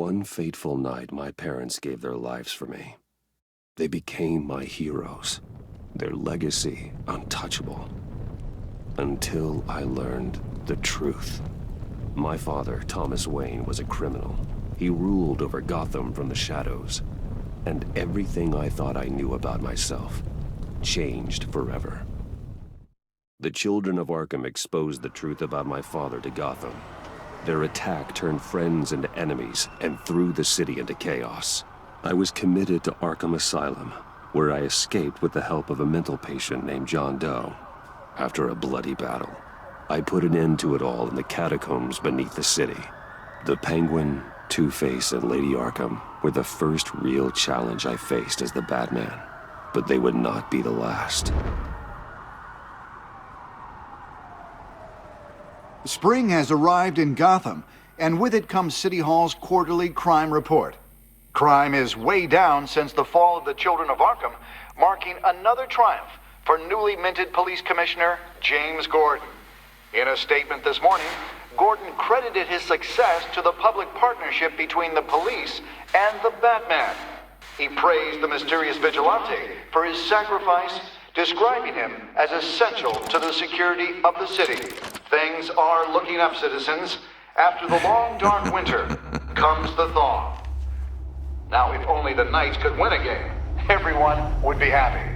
One fateful night, my parents gave their lives for me. They became my heroes, their legacy untouchable. Until I learned the truth. My father, Thomas Wayne, was a criminal. He ruled over Gotham from the shadows. And everything I thought I knew about myself changed forever. The children of Arkham exposed the truth about my father to Gotham. Their attack turned friends into enemies and threw the city into chaos. I was committed to Arkham Asylum, where I escaped with the help of a mental patient named John Doe. After a bloody battle, I put an end to it all in the catacombs beneath the city. The Penguin, Two-Face, and Lady Arkham were the first real challenge I faced as the Batman, but they would not be the last. Spring has arrived in Gotham, and with it comes City Hall's quarterly crime report. Crime is way down since the fall of the Children of Arkham, marking another triumph for newly minted Police Commissioner James Gordon. In a statement this morning, Gordon credited his success to the public partnership between the police and the Batman. He praised the mysterious vigilante for his sacrifice, describing him as essential to the security of the city. Things are looking up, citizens. After the long, dark winter comes the thaw. Now, if only the Knights could win a game, everyone would be happy.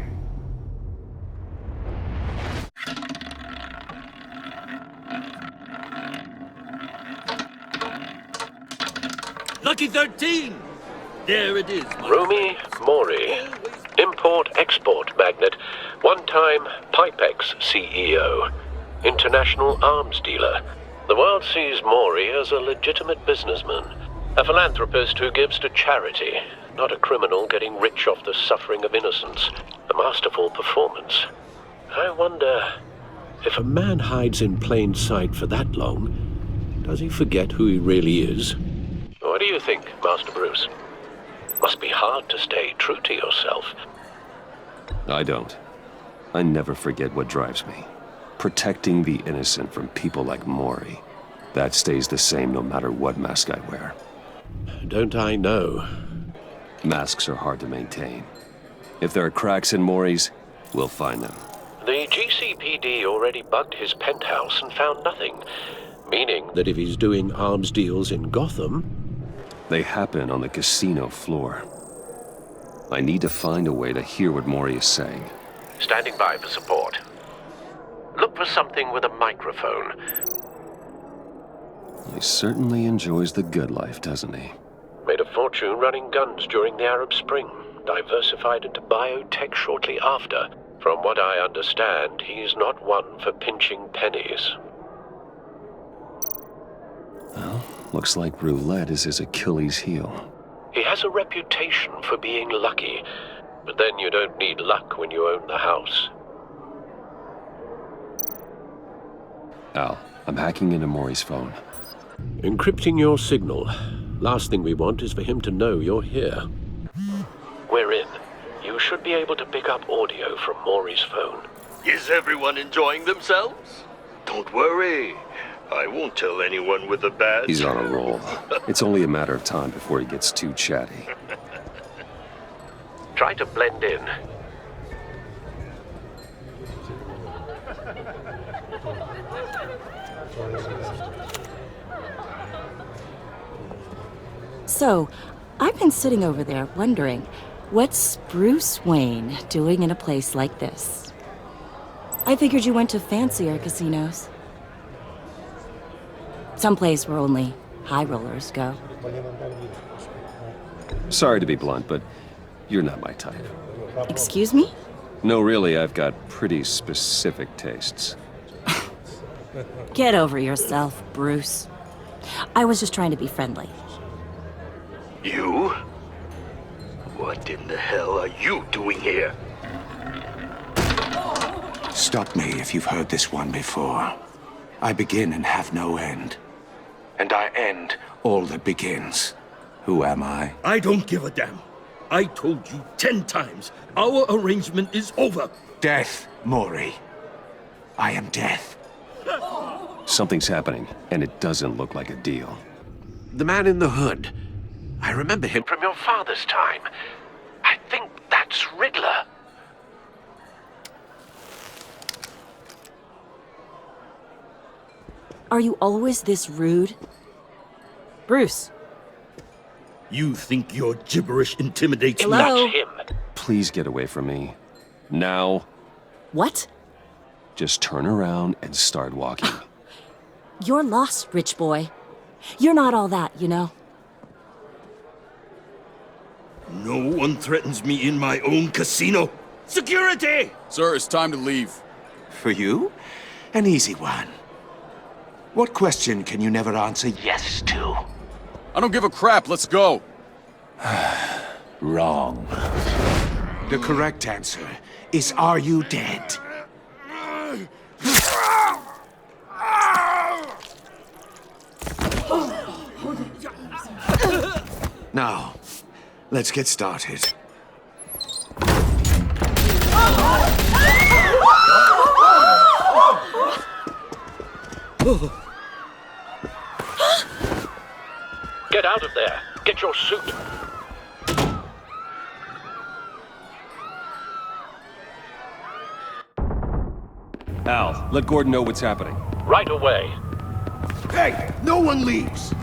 Lucky 13! There it is. Rumi Mori, import-export magnate, one-time Pipex CEO, international arms dealer. The world sees Mori as a legitimate businessman, a philanthropist who gives to charity, not a criminal getting rich off the suffering of innocence. A masterful performance. I wonder, if a man hides in plain sight for that long, does he forget who he really is? What do you think, Master Bruce? Must be hard to stay true to yourself. I don't. I never forget what drives me. Protecting the innocent from people like Mori. That stays the same no matter what mask I wear. Don't I know? Masks are hard to maintain. If there are cracks in Mori's, we'll find them. The GCPD already bugged his penthouse and found nothing. Meaning that if he's doing arms deals in Gotham... They happen on the casino floor. I need to find a way to hear what Mori is saying. Standing by for support. Look for something with a microphone. He certainly enjoys the good life, doesn't he? Made a fortune running guns during the Arab Spring. Diversified into biotech shortly after. From what I understand, he's not one for pinching pennies. Well, looks like roulette is his Achilles heel. He has a reputation for being lucky, but then you don't need luck when you own the house. Al, I'm hacking into Mori's phone. Encrypting your signal. Last thing we want is for him to know you're here. We're in. You should be able to pick up audio from Mori's phone. Is everyone enjoying themselves? Don't worry. I won't tell anyone with a badge. He's on a roll. It's only a matter of time before he gets too chatty. Try to blend in. So, I've been sitting over there wondering, what's Bruce Wayne doing in a place like this? I figured you went to fancier casinos. Someplace where only high rollers go. Sorry to be blunt, but you're not my type. Excuse me? No, really, I've got pretty specific tastes. Get over yourself, Bruce. I was just trying to be friendly. You? What in the hell are you doing here? Stop me if you've heard this one before. I begin and have no end. And I end all that begins. Who am I? I don't give a damn. I told you 10 times. Our arrangement is over. Death, Mori. I am death. Something's happening, and it doesn't look like a deal. The man in the hood. I remember him from your father's time. I think that's Riddler. Are you always this rude? Bruce. You think your gibberish intimidates me? Hello? Not him. Please get away from me. Now, What? just turn around and start walking. You're lost, rich boy. You're not all that, you know. No one threatens me in my own casino. Security! Sir, it's time to leave. For you? An easy one. What question can you never answer yes to? I don't give a crap, let's go. Wrong. The correct answer is, are you dead? Now, let's get started. Get out of there. Get your suit. Al, let Gordon know what's happening. Right away. Hey, no one leaves!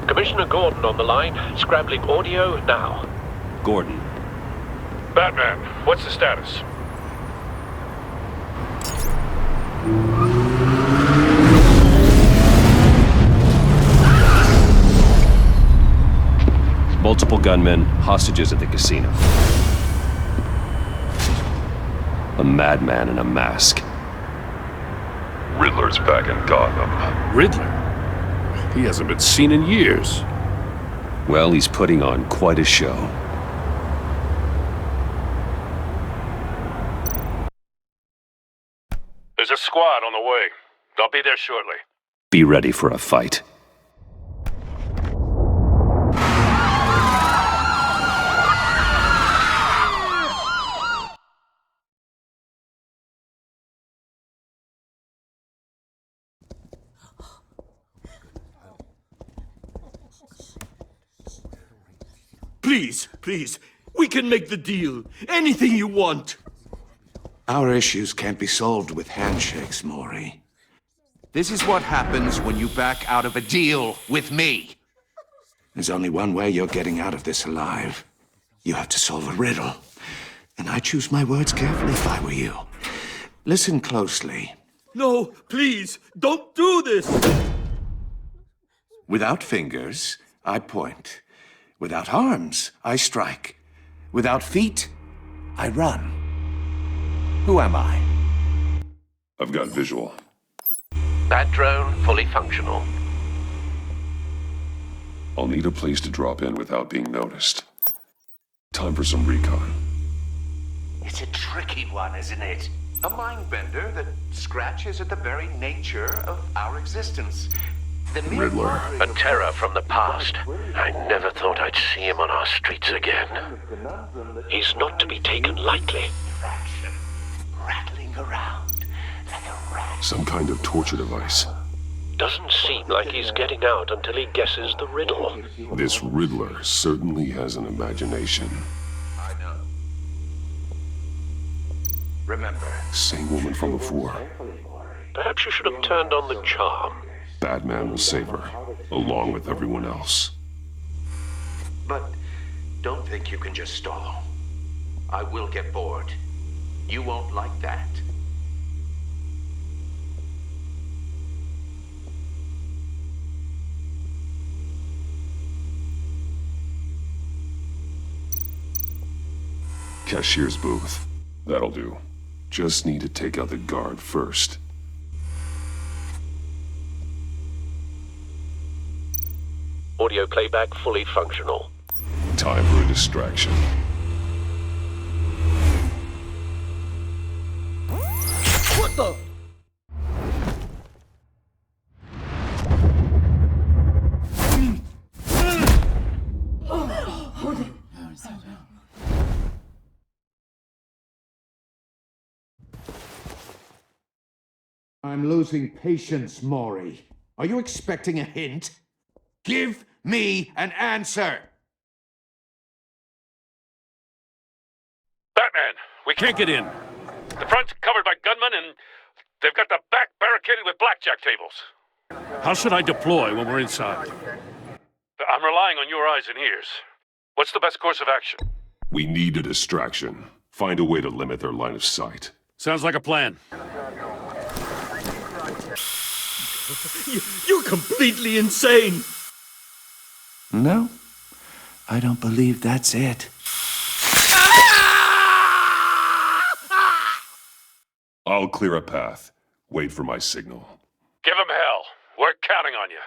Commissioner Gordon on the line. Scrambling audio now. Gordon, Batman, what's the status? multiple gunmen, hostages at the casino. A madman in a mask. Riddler's back in Gotham. Riddler? He hasn't been seen in years. Well, he's putting on quite a show. There's a squad on the way. They'll be there shortly. Be ready for a fight. Please, please, we can make the deal. Anything you want. Our issues can't be solved with handshakes, Maury. This is what happens when you back out of a deal with me. There's only one way you're getting out of this alive. You have to solve a riddle. And I choose my words carefully if I were you. Listen closely. No, please, don't do this. Without fingers, I point. Without arms, I strike. Without feet, I run. Who am I? I've got visual. Bat drone fully functional. I'll need a place to drop in without being noticed. Time for some recon. It's a tricky one, isn't it? A mind bender that scratches at the very nature of our existence. The mere Riddler. mockery A of terror from the past. I never thought I'd see him on our streets again. He's not to be taken lightly. fraction, rattling around like a rat. Some kind of torture device. Doesn't seem like he's getting out until he guesses the riddle. This Riddler certainly has an imagination. I know. Remember, Same woman from before. Perhaps you should have turned on the charm. Batman will save her, along with everyone else. but don't think you can just stall. I will get bored. You won't like that. Cashier's booth. That'll do. Just need to take out the guard first. Audio playback fully functional. Time for a distraction. What the? I'm losing patience, Maury. Are you expecting a hint? Give me an answer! Batman, we can't get in. The front's covered by gunmen, and they've got the back barricaded with blackjack tables. How should I deploy when we're inside? I'm relying on your eyes and ears. What's the best course of action? We need a distraction. Find a way to limit their line of sight. Sounds like a plan. You're completely insane! No, I don't believe that's it. I'll clear a path. Wait for my signal. Give him hell. We're counting on you.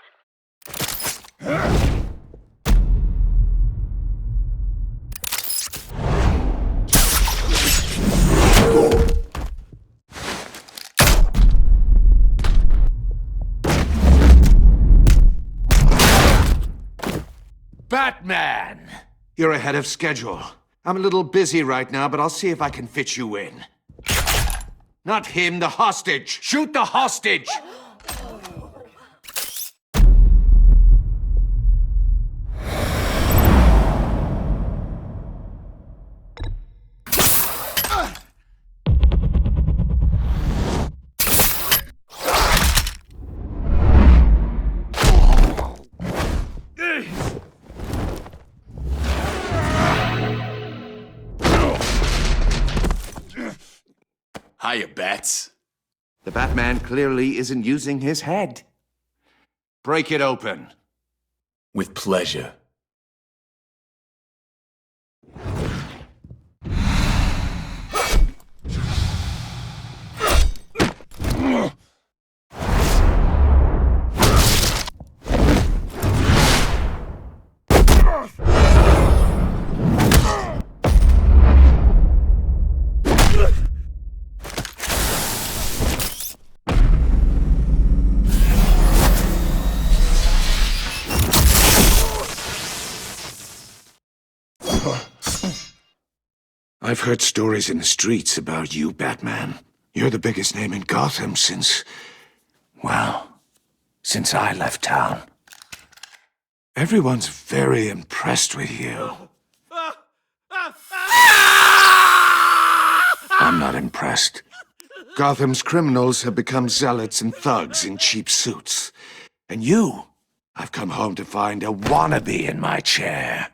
Batman! You're ahead of schedule. I'm a little busy right now, but I'll see if I can fit you in. Not him, the hostage! Shoot the hostage! Hiya, Bats. The Batman clearly isn't using his head. Break it open. With pleasure. I've heard stories in the streets about you, Batman. You're the biggest name in Gotham since I left town. Everyone's very impressed with you. I'm not impressed. Gotham's criminals have become zealots and thugs in cheap suits. And you, I've come home to find a wannabe in my chair.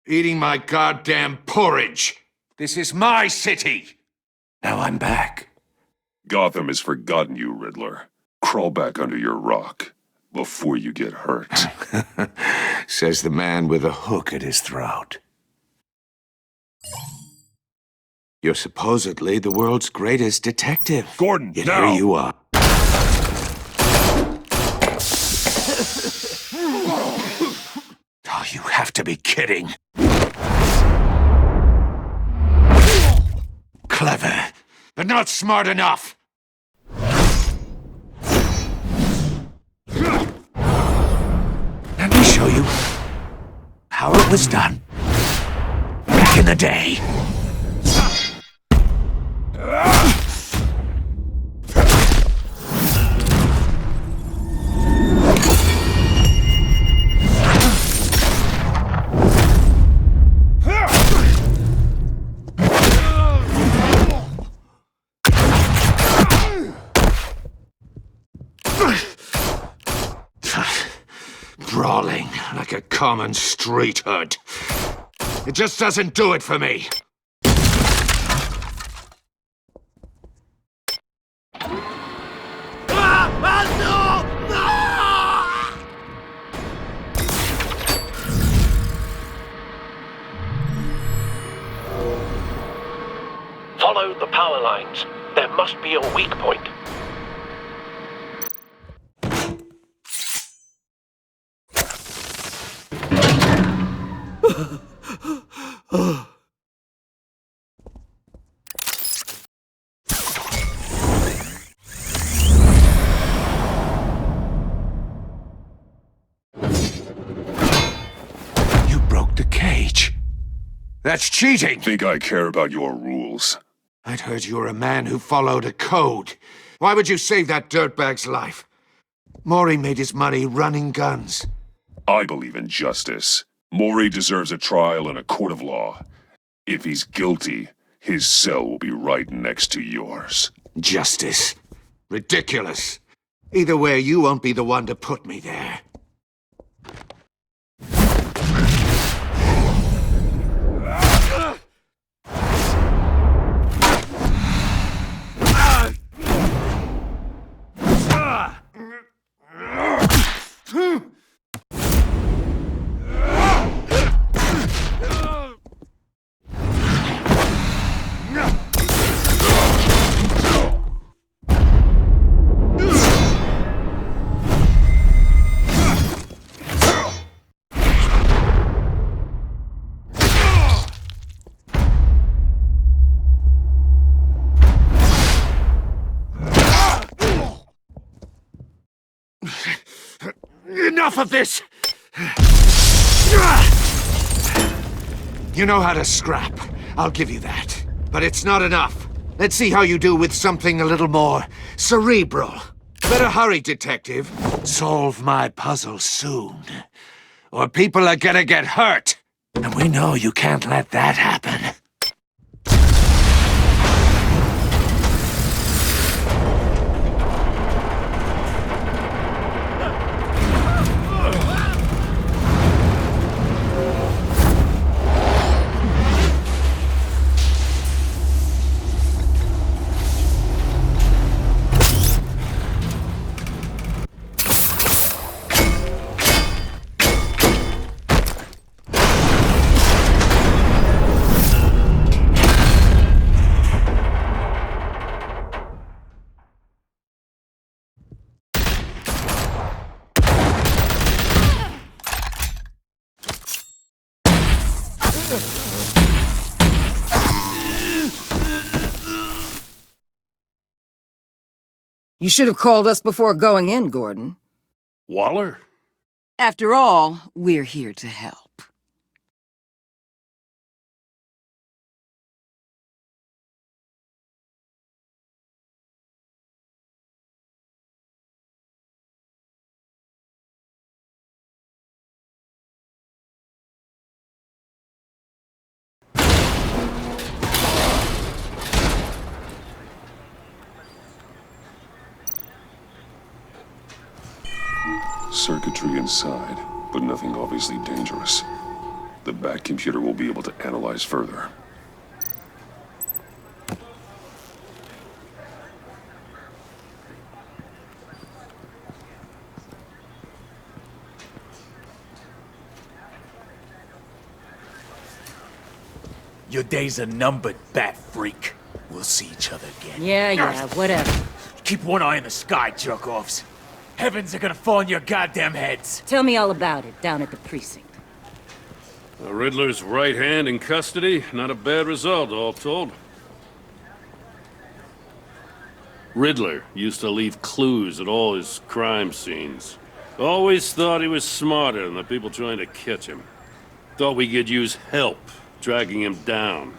Eating my goddamn porridge. This is my city. Now I'm back. Gotham has forgotten you, Riddler. Crawl back under your rock before you get hurt. Says the man with a hook at his throat. You're supposedly the world's greatest detective. Gordon, Yet now! here you are. Oh, you have to be kidding. Clever, but not smart enough. Let me show you how it was done back in the day. Brawling like a common street hood. It just doesn't do it for me. Follow the power lines. There must be a weak point. The cage. That's cheating! Think I care about your rules? I'd heard you were a man who followed a code. Why would you save that dirtbag's life? Maury made his money running guns. I believe in justice. Maury deserves a trial in a court of law. If he's guilty, his cell will be right next to yours. Justice. Ridiculous. Either way, you won't be the one to put me there. Enough of this! You know how to scrap. I'll give you that. But it's not enough. Let's see how you do with something a little more cerebral. Better hurry, detective. Solve my puzzle soon. Or people are gonna get hurt. And we know you can't let that happen. You should have called us before going in, Gordon. Waller? After all, we're here to help. Circuitry inside, but nothing obviously dangerous. The back computer will be able to analyze further. Your days are numbered, bat freak. We'll see each other again. Yeah, whatever. Keep one eye in the sky, jerk-offs. Heavens are gonna fall on your goddamn heads. Tell me all about it down at the precinct. The Riddler's right hand in custody. Not a bad result, all told. Riddler used to leave clues at all his crime scenes. Always thought he was smarter than the people trying to catch him. Thought we could use help, dragging him down.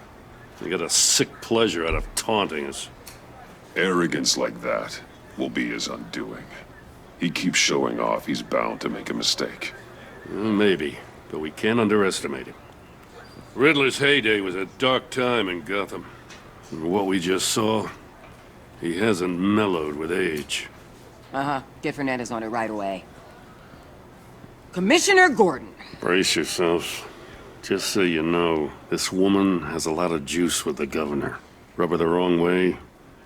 He got a sick pleasure out of taunting us. Arrogance like that will be his undoing. He keeps showing off, he's bound to make a mistake. Maybe, but we can't underestimate him. Riddler's heyday was a dark time in Gotham. And what we just saw, he hasn't mellowed with age. Get Fernandez on it right away. Commissioner Gordon. Brace yourselves. Just so you know, this woman has a lot of juice with the governor. Rub her the wrong way,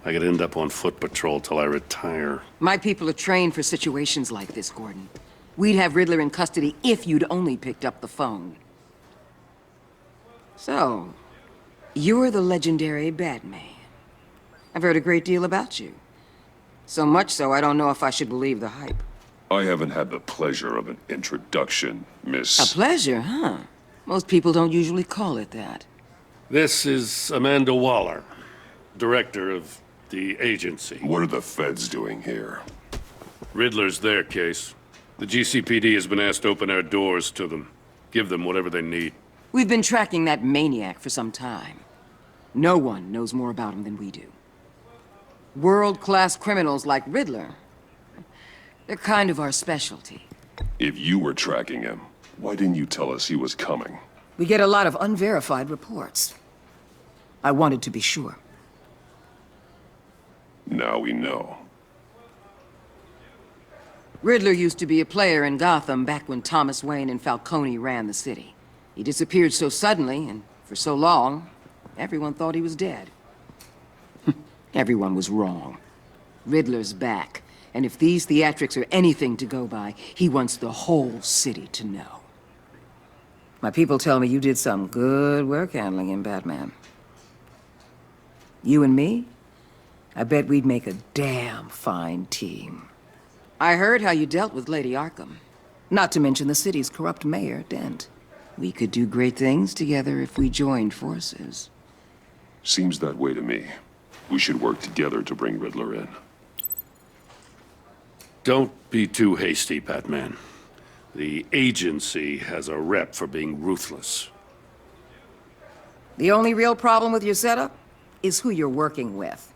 I could end up on foot patrol till I retire. My people are trained for situations like this, Gordon. We'd have Riddler in custody if you'd only picked up the phone. So, you're the legendary Batman. I've heard a great deal about you. So much so, I don't know if I should believe the hype. I haven't had the pleasure of an introduction, Miss... A pleasure, huh? Most people don't usually call it that. This is Amanda Waller, director of the agency. What are the feds doing here? Riddler's their case. The GCPD has been asked to open our doors to them. Give them whatever they need. We've been tracking that maniac for some time. No one knows more about him than we do. World-class criminals like Riddler, they're kind of our specialty. If you were tracking him, why didn't you tell us he was coming? We get a lot of unverified reports. I wanted to be sure. Now we know. Riddler used to be a player in Gotham back when Thomas Wayne and Falcone ran the city. He disappeared so suddenly and for so long, everyone thought he was dead. Everyone was wrong. Riddler's back, and if these theatrics are anything to go by, he wants the whole city to know. My people tell me you did some good work handling him, Batman. You and me? I bet we'd make a damn fine team. I heard how you dealt with Lady Arkham. Not to mention the city's corrupt mayor, Dent. We could do great things together if we joined forces. Seems that way to me. We should work together to bring Riddler in. Don't be too hasty, Batman. The agency has a rep for being ruthless. The only real problem with your setup is who you're working with.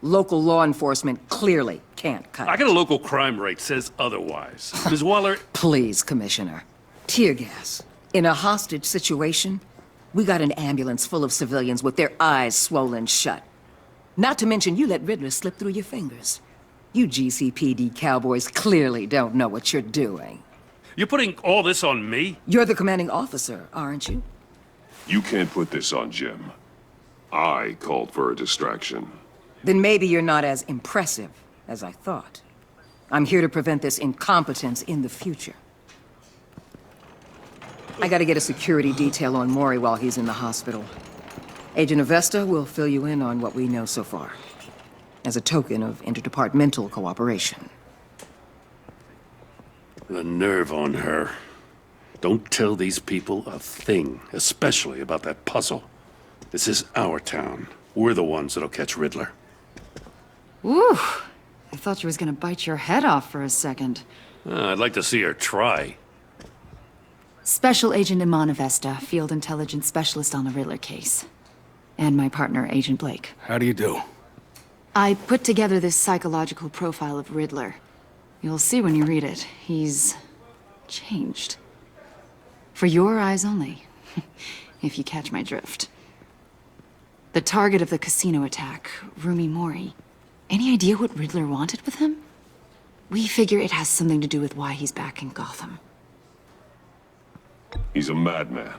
Local law enforcement clearly can't cut I it. got a local crime rate says otherwise. Ms. Waller... Please, Commissioner. Tear gas. In a hostage situation, we got an ambulance full of civilians with their eyes swollen shut. Not to mention you let Riddler slip through your fingers. You GCPD cowboys clearly don't know what you're doing. You're putting all this on me? You're the commanding officer, aren't you? You can't put this on Jim. I called for a distraction. Then maybe you're not as impressive as I thought. I'm here to prevent this incompetence in the future. I gotta get a security detail on Mori while he's in the hospital. Agent Avesta will fill you in on what we know so far, as a token of interdepartmental cooperation. The nerve on her. Don't tell these people a thing, especially about that puzzle. This is our town. We're the ones that'll catch Riddler. Woo! I thought you was gonna bite your head off for a second. I'd like to see her try. Special Agent Iman Avesta, Field Intelligence Specialist on the Riddler case. And my partner, Agent Blake. How do you do? I put together this psychological profile of Riddler. You'll see when you read it. He's changed. For your eyes only, if you catch my drift. The target of the casino attack, Rumi Mori. Any idea what Riddler wanted with him? We figure it has something to do with why he's back in Gotham. He's a madman.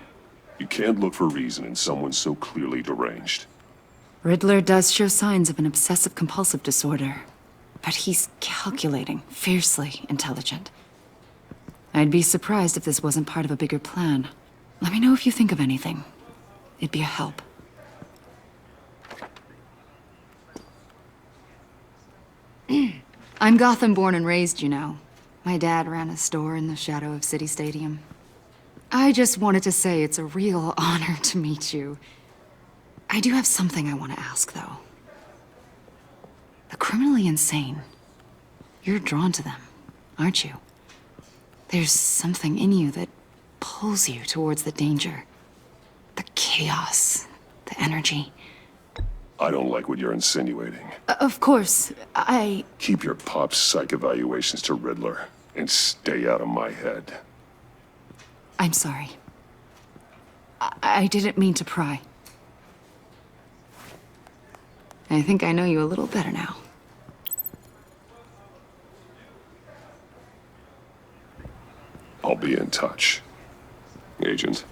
You can't look for reason in someone so clearly deranged. Riddler does show signs of an obsessive-compulsive disorder, but he's calculating, fiercely intelligent. I'd be surprised if this wasn't part of a bigger plan. Let me know if you think of anything. It'd be a help. I'm Gotham born and raised, you know. My dad ran a store in the shadow of City Stadium. I just wanted to say it's a real honor to meet you. I do have something I want to ask, though. The criminally insane. You're drawn to them, aren't you? There's something in you that pulls you towards the danger. The chaos, the energy. I don't like what you're insinuating. Of course, I... Keep your pop psych evaluations to Riddler and stay out of my head. I'm sorry. I didn't mean to pry. I think I know you a little better now. I'll be in touch. Agent.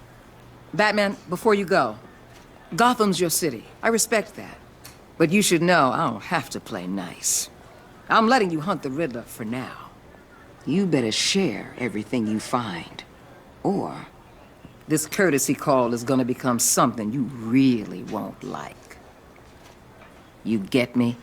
Batman, before you go, Gotham's your city. I respect that. But you should know I don't have to play nice. I'm letting you hunt the Riddler for now. You better share everything you find. Or this courtesy call is gonna become something you really won't like. You get me?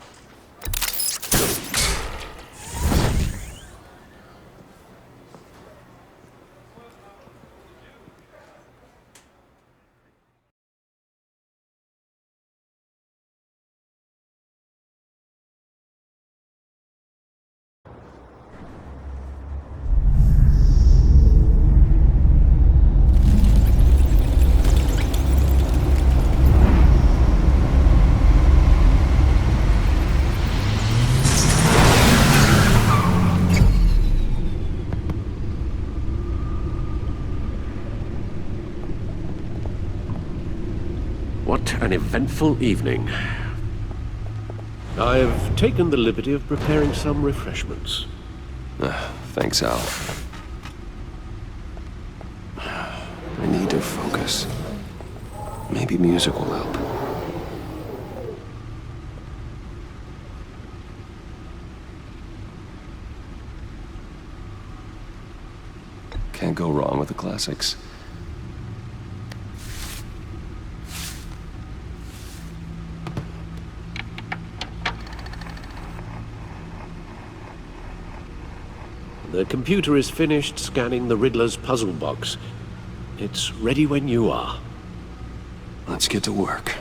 What an eventful evening. I've taken the liberty of preparing some refreshments. Thanks, Al. I need to focus. Maybe music will help. Can't go wrong with the classics. The computer is finished scanning the Riddler's puzzle box. It's ready when you are. Let's get to work.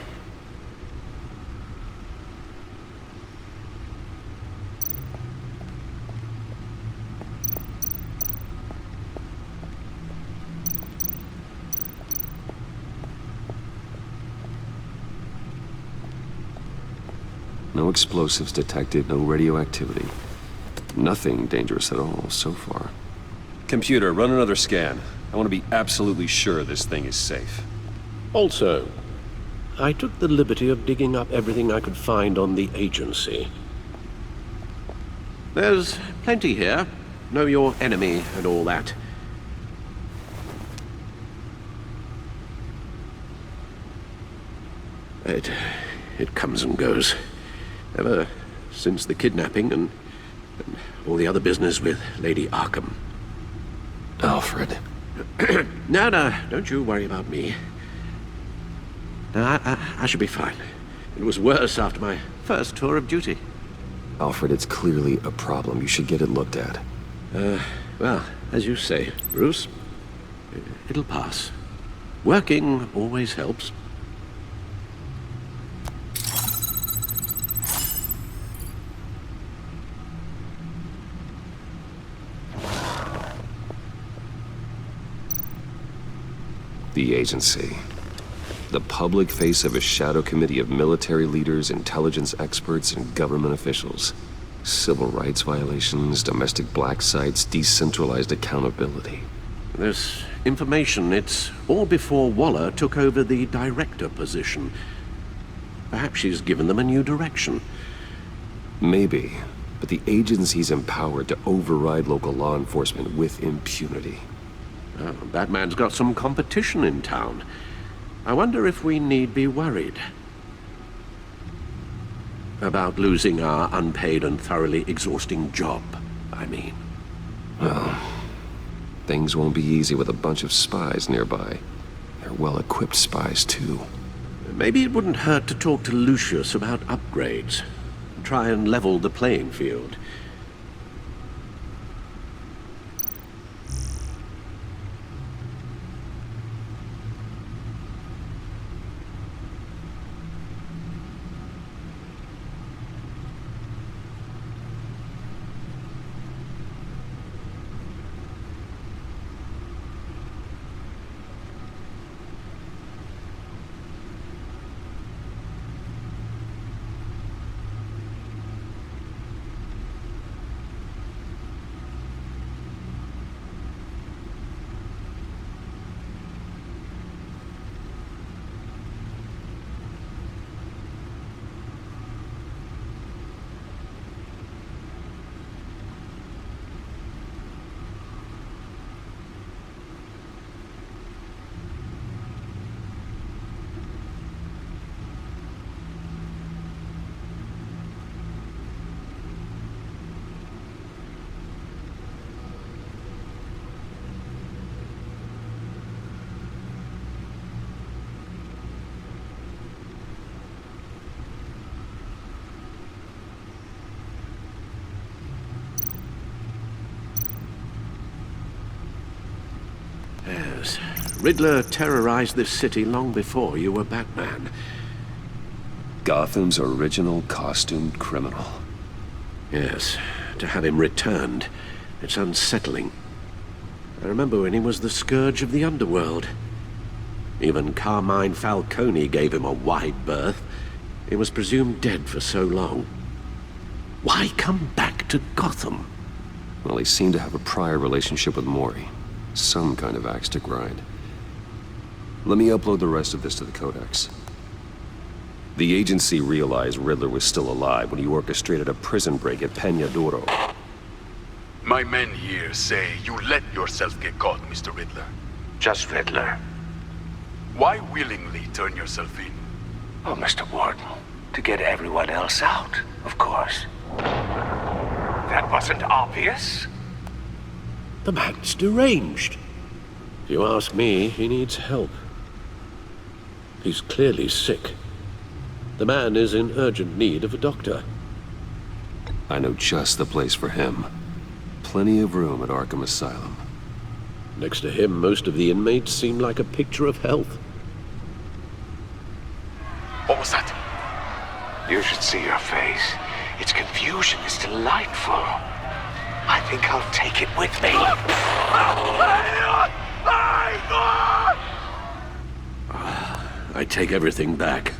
No explosives detected, no radioactivity. Nothing dangerous at all so far. Computer, run another scan. I want to be absolutely sure this thing is safe. Also, I took the liberty of digging up everything I could find on the agency. There's plenty here. Know your enemy and all that. It comes and goes. Ever since the kidnapping and all the other business with Lady Arkham. Alfred. No, don't you worry about me. No, I should be fine. It was worse after my first tour of duty. Alfred, it's clearly a problem. You should get it looked at. Well, as you say, Bruce, it'll pass. Working always helps. The agency. The public face of a shadow committee of military leaders, intelligence experts, and government officials. Civil rights violations, domestic black sites, decentralized accountability. This information, it's all before Waller took over the director position. Perhaps she's given them a new direction. Maybe, but the agency's empowered to override local law enforcement with impunity. Oh, Batman's got some competition in town. I wonder if we need be worried about losing our unpaid and thoroughly exhausting job, I mean. Well, things won't be easy with a bunch of spies nearby. They're well-equipped spies, too. Maybe it wouldn't hurt to talk to Lucius about upgrades. Try and level the playing field. Yes, Riddler terrorized this city long before you were Batman. Gotham's original costumed criminal. Yes, to have him returned, it's unsettling. I remember when he was the scourge of the underworld. Even Carmine Falcone gave him a wide berth. He was presumed dead for so long. Why come back to Gotham? Well, he seemed to have a prior relationship with Mori. Some kind of axe to grind. Let me upload the rest of this to the Codex. The agency realized Riddler was still alive when he orchestrated a prison break at Peña Duro. My men here say you let yourself get caught, Mr. Riddler. Just Riddler. Why willingly turn yourself in? Oh, Mr. Warden, to get everyone else out, of course. That wasn't obvious. The man's deranged. If you ask me, he needs help. He's clearly sick. The man is in urgent need of a doctor. I know just the place for him. Plenty of room at Arkham Asylum. Next to him, most of the inmates seem like a picture of health. What was that? You should see your face. Its confusion is delightful. I think I'll take it with me. I take everything back.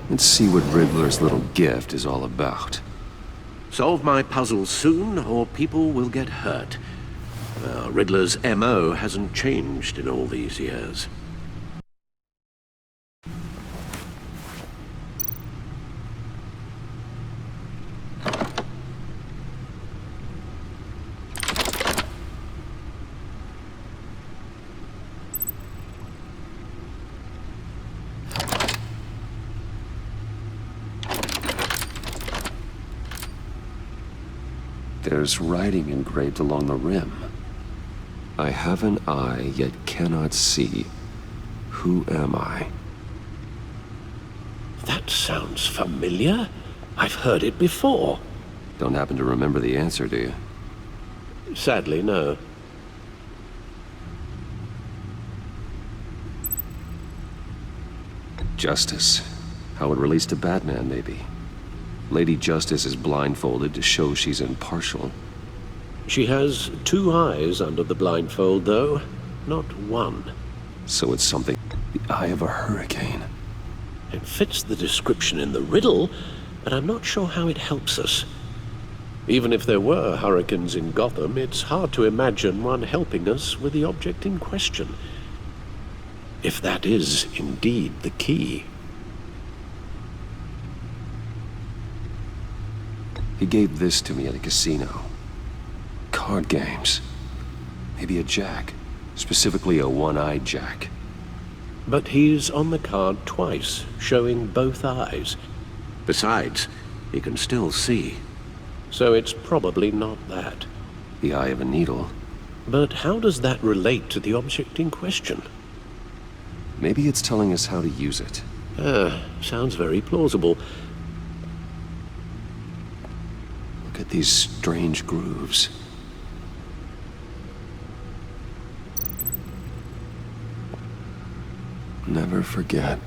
Let's see what Riddler's little gift is all about. Solve my puzzle soon, or people will get hurt. Riddler's MO hasn't changed in all these years. There's writing engraved along the rim. I have an eye, yet cannot see. Who am I? That sounds familiar. I've heard it before. Don't happen to remember the answer, do you? Sadly, no. Justice. How it relates to Batman, maybe. Lady Justice is blindfolded to show she's impartial. She has 2 eyes under the blindfold, though, not 1. So it's something... the eye of a hurricane. It fits the description in the riddle, but I'm not sure how it helps us. Even if there were hurricanes in Gotham, it's hard to imagine one helping us with the object in question. If that is indeed the key. He gave this to me at a casino. Card games. Maybe a jack. Specifically a one-eyed jack. But he's on the card twice, showing both eyes. Besides, he can still see. So it's probably not that. The eye of a needle. But how does that relate to the object in question? Maybe it's telling us how to use it. Sounds very plausible. Look at these strange grooves. Never forget.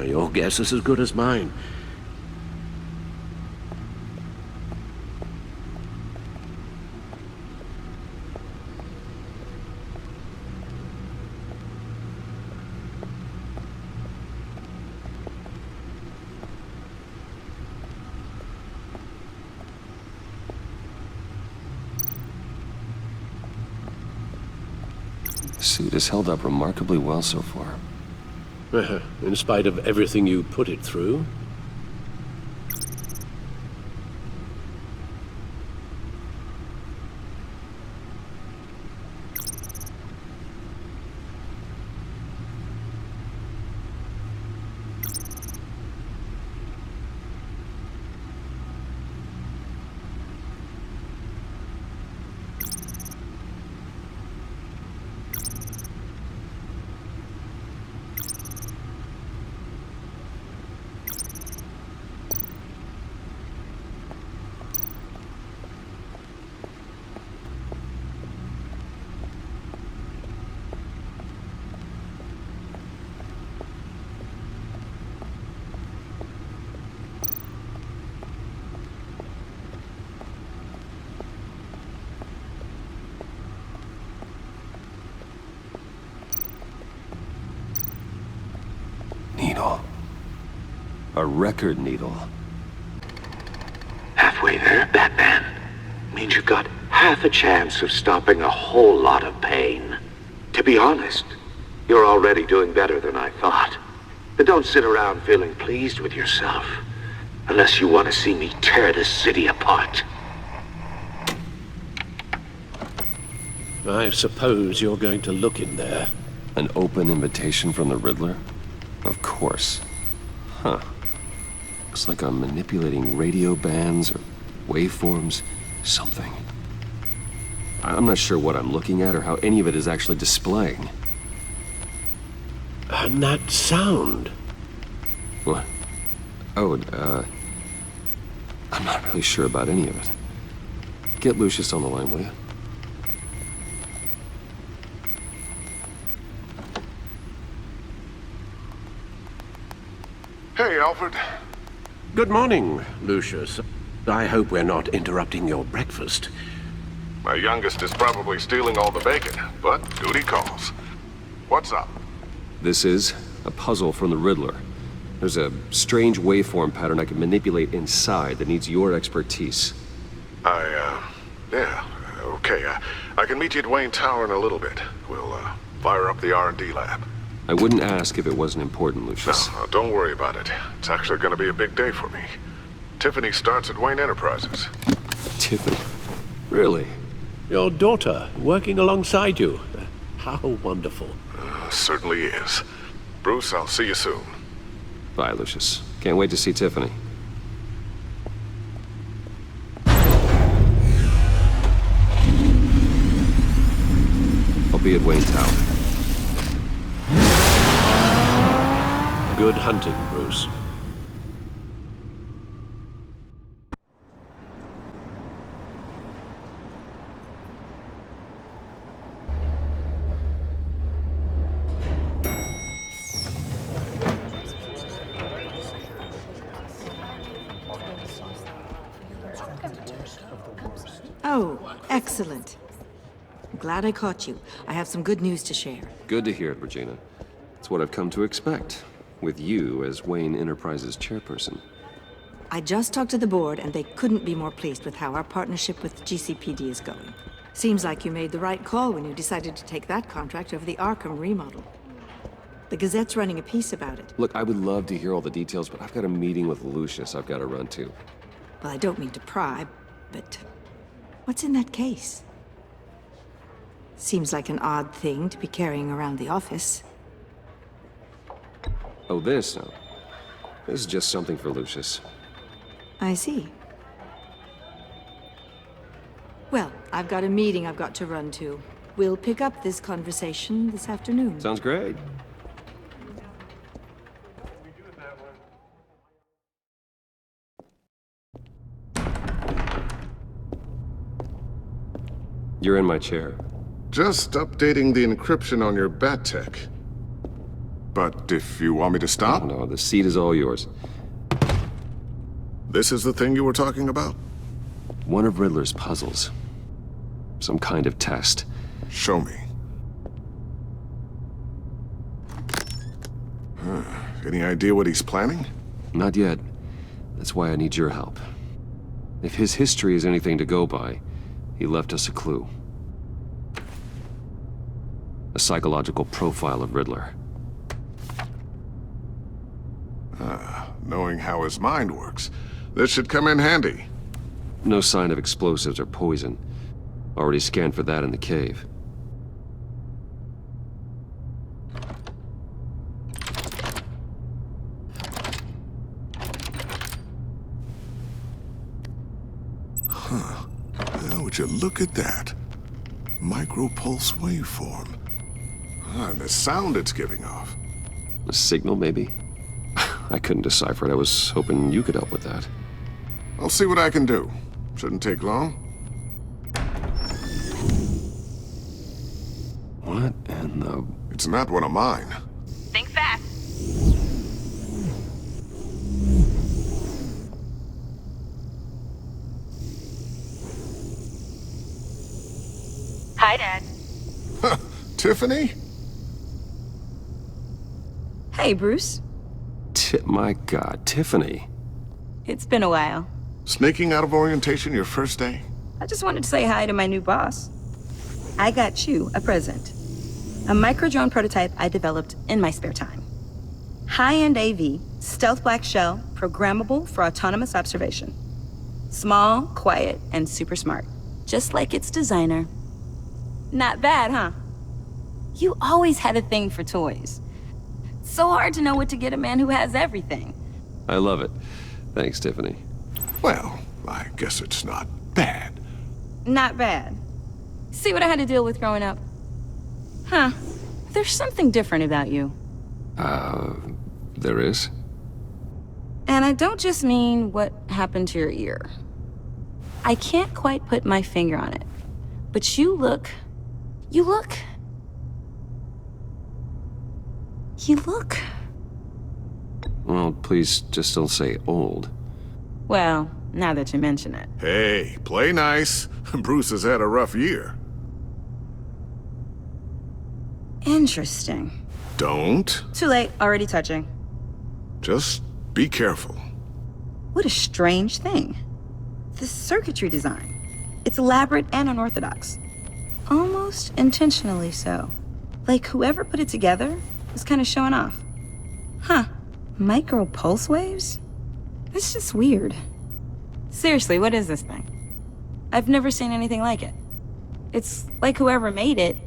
Your guess is as good as mine. The suit has held up remarkably well so far. In spite of everything you put it through? Needle. A record needle. Halfway there, Batman. Means you've got half a chance of stopping a whole lot of pain. To be honest, you're already doing better than I thought. But don't sit around feeling pleased with yourself. Unless you want to see me tear this city apart. I suppose you're going to look in there. An open invitation from the Riddler? Of course. Huh. Looks like I'm manipulating radio bands or waveforms, something. I'm not sure what I'm looking at or how any of it is actually displaying. And that sound. What? Oh, I'm not really sure about any of it. Get Lucius on the line, will you? Hey, Alfred. Good morning, Lucius. I hope we're not interrupting your breakfast. My youngest is probably stealing all the bacon, but duty calls. What's up? This is a puzzle from the Riddler. There's a strange waveform pattern I can manipulate inside that needs your expertise. Yeah, okay. I can meet you at Wayne Tower in a little bit. We'll, fire up the R&D lab. I wouldn't ask if it wasn't important, Lucius. No, don't worry about it. It's actually going to be a big day for me. Tiffany starts at Wayne Enterprises. Tiffany? Really? Your daughter, working alongside you. How wonderful. Certainly is. Bruce, I'll see you soon. Bye, Lucius. Can't wait to see Tiffany. I'll be at Wayne Tower. Good hunting, Bruce. Oh, excellent. I'm glad I caught you. I have some good news to share. Good to hear it, Regina. It's what I've come to expect, with you as Wayne Enterprises chairperson. I just talked to the board, and they couldn't be more pleased with how our partnership with GCPD is going. Seems like you made the right call when you decided to take that contract over the Arkham remodel. The Gazette's running a piece about it. Look, I would love to hear all the details, but I've got a meeting with Lucius I've got to run to. Well, I don't mean to pry, but what's in that case? Seems like an odd thing to be carrying around the office. Oh, this? No. This is just something for Lucius. I see. Well, I've got a meeting I've got to run to. We'll pick up this conversation this afternoon. Sounds great. You're in my chair. Just updating the encryption on your Bat-Tech. But if you want me to stop? No, the seat is all yours. This is the thing you were talking about? One of Riddler's puzzles. Some kind of test. Show me. Any idea what he's planning? Not yet. That's why I need your help. If his history is anything to go by, he left us a clue. A psychological profile of Riddler. Knowing how his mind works, this should come in handy. No sign of explosives or poison. Already scanned for that in the cave. Well, would you look at that? Micropulse waveform. And the sound it's giving off. A signal, maybe? I couldn't decipher it. I was hoping you could help with that. I'll see what I can do. Shouldn't take long. What in the... It's not one of mine. Think fast. Hi, Dad. Tiffany? Hey, Bruce. My God, Tiffany. It's been a while. Sneaking out of orientation your first day? I just wanted to say hi to my new boss. I got you a present. A micro-drone prototype I developed in my spare time. High-end AV, stealth black shell, programmable for autonomous observation. Small, quiet, and super smart. Just like its designer. Not bad, huh? You always had a thing for toys. So hard to know what to get a man who has everything. I love it. Thanks, Tiffany. Well, I guess it's not bad. Not bad. See what I had to deal with growing up? Huh. There's something different about you. There is? And I don't just mean what happened to your ear. I can't quite put my finger on it. But you look... Well, please just don't say old. Well, now that you mention it. Hey, play nice. Bruce has had a rough year. Interesting. Don't. Too late, already touching. Just be careful. What a strange thing. The circuitry design. It's elaborate and unorthodox. Almost intentionally so. Like whoever put it together was kind of showing off. Huh. Micro pulse waves? That's just weird. Seriously, what is this thing? I've never seen anything like it. It's like whoever made it.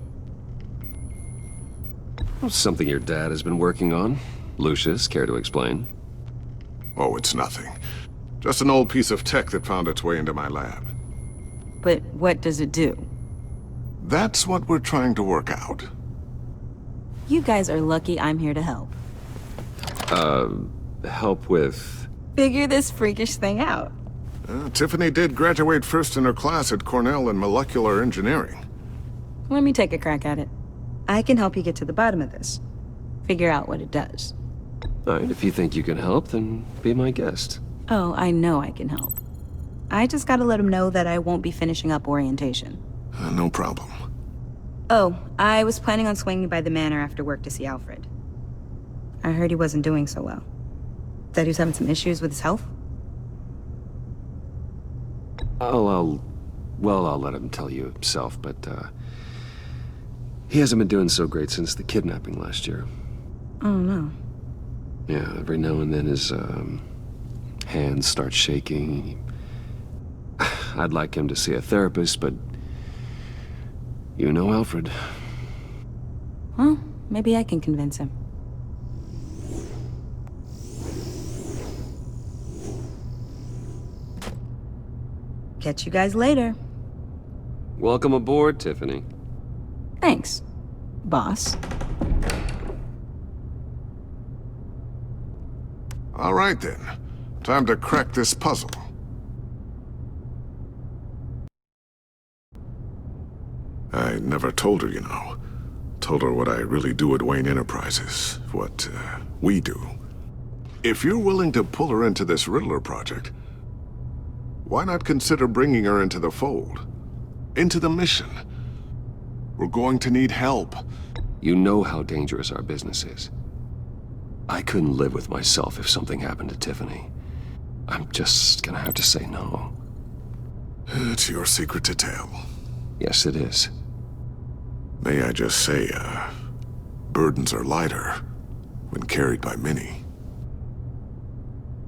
Something your dad has been working on. Lucius, care to explain? Oh, it's nothing. Just an old piece of tech that found its way into my lab. But what does it do? That's what we're trying to work out. You guys are lucky I'm here to help. Help with... Figure this freakish thing out. Tiffany did graduate first in her class at Cornell in molecular engineering. Let me take a crack at it. I can help you get to the bottom of this. Figure out what it does. Alright, if you think you can help, then be my guest. Oh, I know I can help. I just gotta let him know that I won't be finishing up orientation. No problem. Oh, I was planning on swinging by the manor after work to see Alfred. I heard he wasn't doing so well. That he was having some issues with his health? I'll let him tell you himself, but, he hasn't been doing so great since the kidnapping last year. Oh, no. Yeah, every now and then his, hands start shaking. I'd like him to see a therapist, but... You know Alfred. Well, maybe I can convince him. Catch you guys later. Welcome aboard, Tiffany. Thanks, boss. All right then. Time to crack this puzzle. I never told her, you know. Told her what I really do at Wayne Enterprises. What, we do. If you're willing to pull her into this Riddler project, why not consider bringing her into the fold? Into the mission? We're going to need help. You know how dangerous our business is. I couldn't live with myself if something happened to Tiffany. I'm just gonna have to say no. It's your secret to tell. Yes, it is. May I just say, burdens are lighter when carried by many.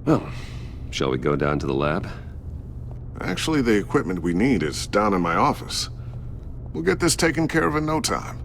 Well, shall we go down to the lab? Actually, the equipment we need is down in my office. We'll get this taken care of in no time.